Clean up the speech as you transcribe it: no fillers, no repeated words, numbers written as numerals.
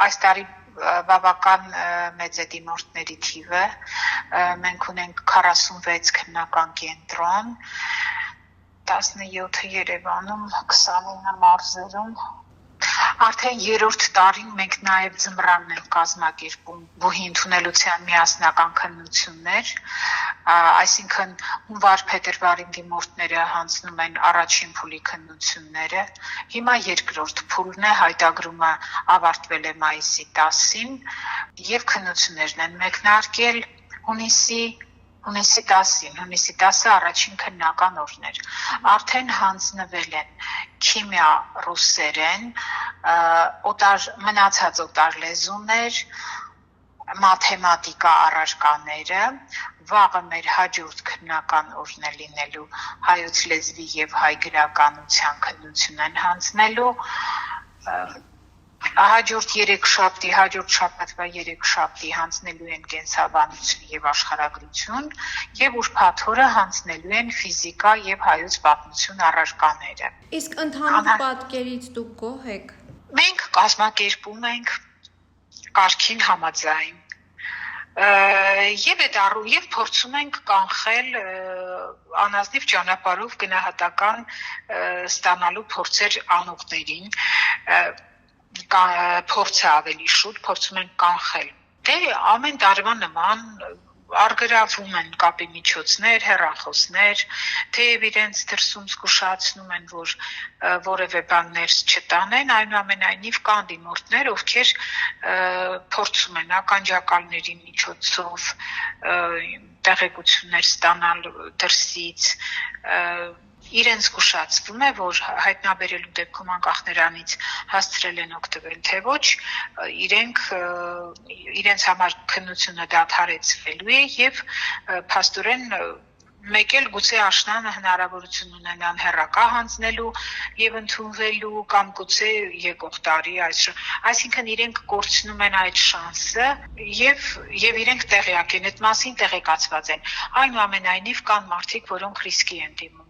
այս տարի բավական մեծ է դիմորդների թիվը, մենք ունենք 46 քննական կենտրոն, 17 Երևանում, 29 մարզերում, արդեն երրորդ տարին մենք նաև ձմռանն ենք կազմակերպում բուհի ընդունելության միասնական քննություններ, այսինքն հունվար-փետրվարին դիմորդները հանձնում են առաջին փուլի քննությունները, հիմա երկրորդ փուլն է, հայտագրումը ավարտվել է մայիսի 10-ին և քննություններն են մեկնարկել հունիսի 10-ին, հունիսի 10-ը առաջին քննական օրն էր, արդեն հանձնվել են քիմիա, ռուսերեն, մնացած օտար լեզուներ, մաթեմատիկա առարկաները, վաղը մեր հաջորդ քննական օրն է լինելու հայոց լեզվի և հայ գրականության քննություն են հանձնելու, հաջորդ շաբաթվա երեքշաբթի հանձնելու են կենսաբանություն և աշխարհագրություն և ուրբաթ օրը հանձնելու են ֆիզիկա և հայոց պատմություն առարկաները։ Իսկ ընդհանուր պատկերից դուք գոհ եք։ Մենք կազմակերպում ենք կարգին համաձայն և փորձում ենք կանխել անազնիվ ճանապարհով գնահատական ստանալու փորձեր անողներին, փորձը ավելի շուտ, փորձում ենք կանխել։ Ամեն տարվա նման առգրավում են կապի միջոցներ, հեռախոսներ, թեև իրենց դրսում զգուշացնում են, որ որևէ բան ներս չտանեն, այնուամենայնիվ կան դիմորդներ, ովքեր փորձում են ականջակալների միջոցով տեղեկություններ ստանալ դրսից, իրենց զգուշացվում է, որ հայտնաբերելու դեպքում անկախ նրանից հասցրել են օգտվել թե ոչ, իրենց համար քննությունը դադարեցվելու է և փաստորեն մեկ էլ գուցե աշնանը հնարավորություն ունենան հեռակա հանձնելու և ընդունվելու կամ գուցե եկող տարի, այսինքն իրենք կորցնում են այդ շանսը և իրենք տեղյակ են, այդ մասին տեղեկացված են, այնուամենայնիվ կան մարդիկ, որոնք ռիսկի են դիմում։